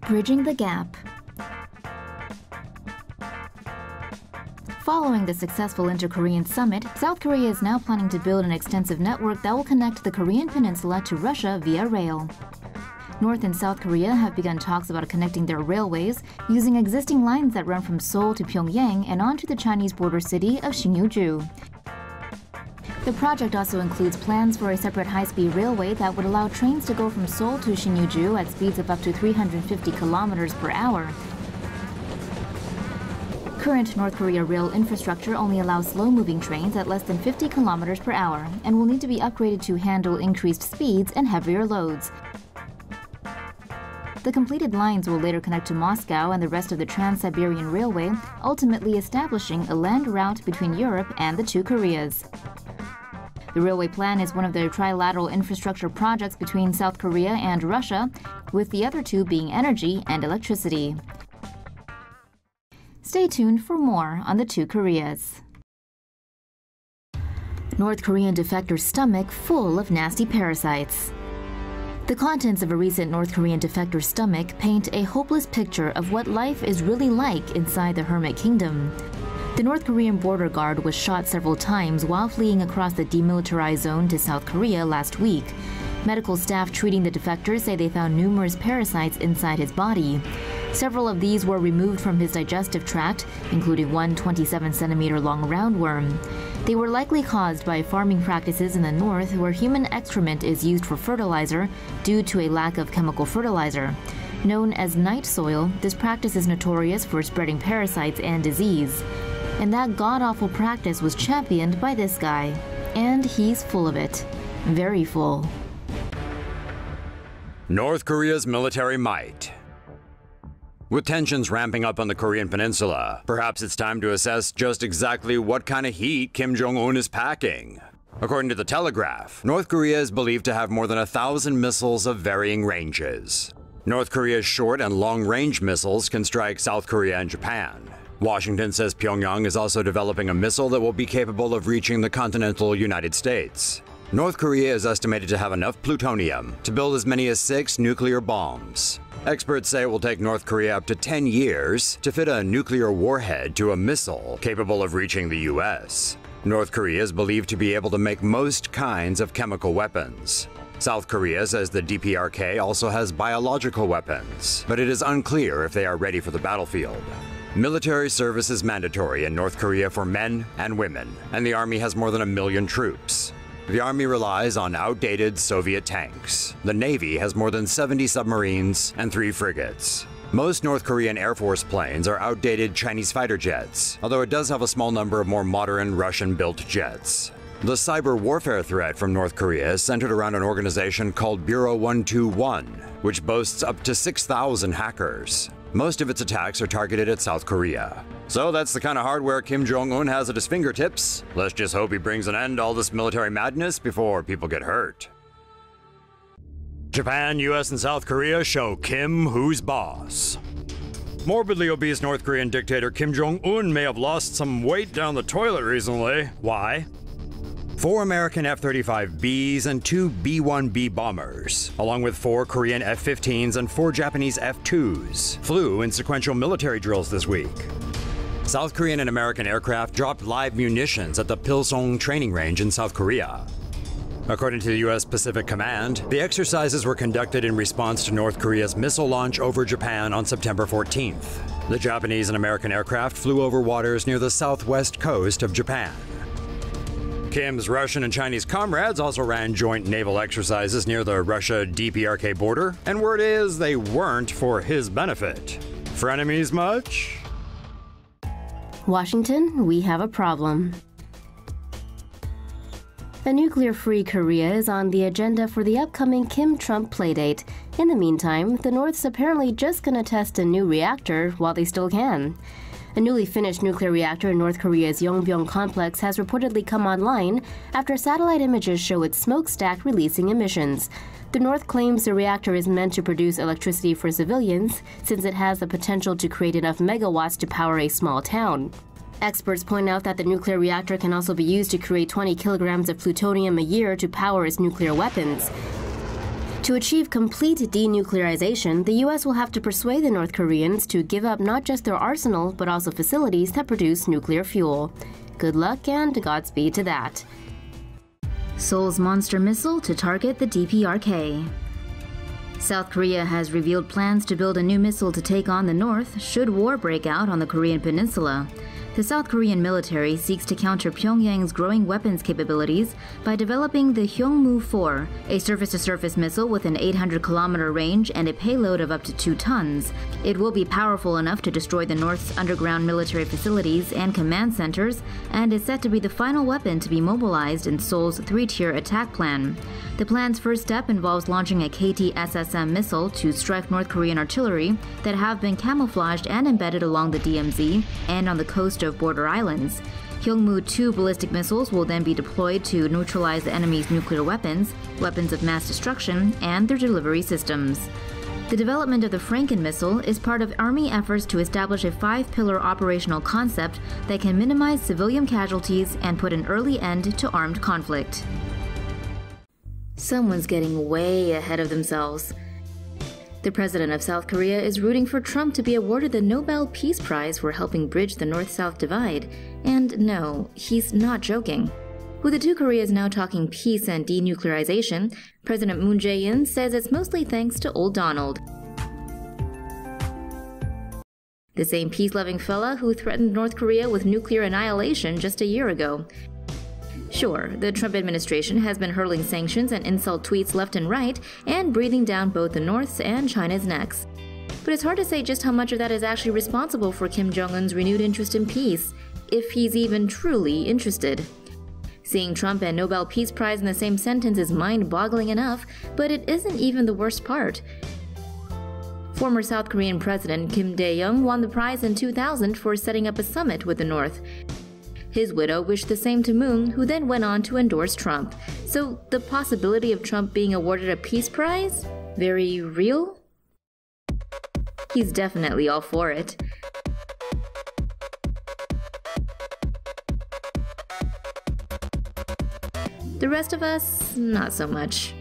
Bridging the gap. Following the successful inter-Korean summit, South Korea is now planning to build an extensive network that will connect the Korean Peninsula to Russia via rail. North and South Korea have begun talks about connecting their railways using existing lines that run from Seoul to Pyongyang and onto the Chinese border city of Sinuiju. The project also includes plans for a separate high-speed railway that would allow trains to go from Seoul to Sinuiju at speeds of up to 350 kilometers per hour. Current North Korea rail infrastructure only allows slow-moving trains at less than 50 kilometers per hour and will need to be upgraded to handle increased speeds and heavier loads. The completed lines will later connect to Moscow and the rest of the Trans-Siberian Railway, ultimately establishing a land route between Europe and the two Koreas. The railway plan is one of the trilateral infrastructure projects between South Korea and Russia, with the other two being energy and electricity. Stay tuned for more on the two Koreas. North Korean defector's stomach full of nasty parasites. The contents of a recent North Korean defector's stomach paint a hopeless picture of what life is really like inside the Hermit Kingdom. The North Korean border guard was shot several times while fleeing across the demilitarized zone to South Korea last week. Medical staff treating the defector say they found numerous parasites inside his body. Several of these were removed from his digestive tract, including one 27-centimeter-long roundworm. They were likely caused by farming practices in the north where human excrement is used for fertilizer due to a lack of chemical fertilizer. Known as night soil, this practice is notorious for spreading parasites and disease. And that god-awful practice was championed by this guy. And he's full of it. Very full. North Korea's military might. With tensions ramping up on the Korean Peninsula, perhaps it's time to assess just exactly what kind of heat Kim Jong-un is packing. According to The Telegraph, North Korea is believed to have more than 1,000 missiles of varying ranges. North Korea's short and long-range missiles can strike South Korea and Japan. Washington says Pyongyang is also developing a missile that will be capable of reaching the continental United States. North Korea is estimated to have enough plutonium to build as many as 6 nuclear bombs. Experts say it will take North Korea up to 10 years to fit a nuclear warhead to a missile capable of reaching the US. North Korea is believed to be able to make most kinds of chemical weapons. South Korea says the DPRK also has biological weapons, but it is unclear if they are ready for the battlefield. Military service is mandatory in North Korea for men and women, and the army has more than 1 million troops. The Army relies on outdated Soviet tanks. The Navy has more than 70 submarines and 3 frigates. Most North Korean Air Force planes are outdated Chinese fighter jets, although it does have a small number of more modern Russian-built jets. The cyber warfare threat from North Korea is centered around an organization called Bureau 121, which boasts up to 6,000 hackers. Most of its attacks are targeted at South Korea. So that's the kind of hardware Kim Jong-un has at his fingertips. Let's just hope he brings an end to all this military madness before people get hurt. Japan, US, and South Korea show Kim who's boss. Morbidly obese North Korean dictator Kim Jong-un may have lost some weight down the toilet recently. Why? 4 American F-35Bs and 2 B-1B bombers, along with 4 Korean F-15s and 4 Japanese F-2s, flew in sequential military drills this week. South Korean and American aircraft dropped live munitions at the Pilsong training range in South Korea. According to the U.S. Pacific Command, the exercises were conducted in response to North Korea's missile launch over Japan on September 14th. The Japanese and American aircraft flew over waters near the southwest coast of Japan. Kim's Russian and Chinese comrades also ran joint naval exercises near the Russia-DPRK border, and word is they weren't for his benefit. Frenemies much? Washington, we have a problem. A nuclear-free Korea is on the agenda for the upcoming Kim-Trump playdate. In the meantime, the North's apparently just gonna test a new reactor while they still can. A newly finished nuclear reactor in North Korea's Yongbyon complex has reportedly come online after satellite images show its smokestack releasing emissions. The North claims the reactor is meant to produce electricity for civilians, since it has the potential to create enough megawatts to power a small town. Experts point out that the nuclear reactor can also be used to create 20 kilograms of plutonium a year to power its nuclear weapons. To achieve complete denuclearization, the U.S. will have to persuade the North Koreans to give up not just their arsenal, but also facilities that produce nuclear fuel. Good luck and Godspeed to that. Seoul's monster missile to target the DPRK. South Korea has revealed plans to build a new missile to take on the North should war break out on the Korean Peninsula. The South Korean military seeks to counter Pyongyang's growing weapons capabilities by developing the Hyungmu-4, a surface-to-surface missile with an 800-kilometer range and a payload of up to 2 tons. It will be powerful enough to destroy the North's underground military facilities and command centers, and is set to be the final weapon to be mobilized in Seoul's 3-tier attack plan. The plan's first step involves launching a KT-SSM missile to strike North Korean artillery that have been camouflaged and embedded along the DMZ and on the coast of border islands. Hyungmu-2 ballistic missiles will then be deployed to neutralize the enemy's nuclear weapons, weapons of mass destruction, and their delivery systems. The development of the Franken missile is part of Army efforts to establish a 5-pillar operational concept that can minimize civilian casualties and put an early end to armed conflict. Someone's getting way ahead of themselves. The president of South Korea is rooting for Trump to be awarded the Nobel Peace Prize for helping bridge the North-South divide. And no, he's not joking. With the two Koreas now talking peace and denuclearization, President Moon Jae-in says it's mostly thanks to Old Donald, the same peace-loving fella who threatened North Korea with nuclear annihilation just a year ago. Sure, the Trump administration has been hurling sanctions and insult tweets left and right, and breathing down both the North's and China's necks. But it's hard to say just how much of that is actually responsible for Kim Jong-un's renewed interest in peace, if he's even truly interested. Seeing Trump and Nobel Peace Prize in the same sentence is mind-boggling enough, but it isn't even the worst part. Former South Korean President Kim Dae-jung won the prize in 2000 for setting up a summit with the North. His widow wished the same to Moon, who then went on to endorse Trump. So the possibility of Trump being awarded a peace prize? Very real? He's definitely all for it. The rest of us, not so much.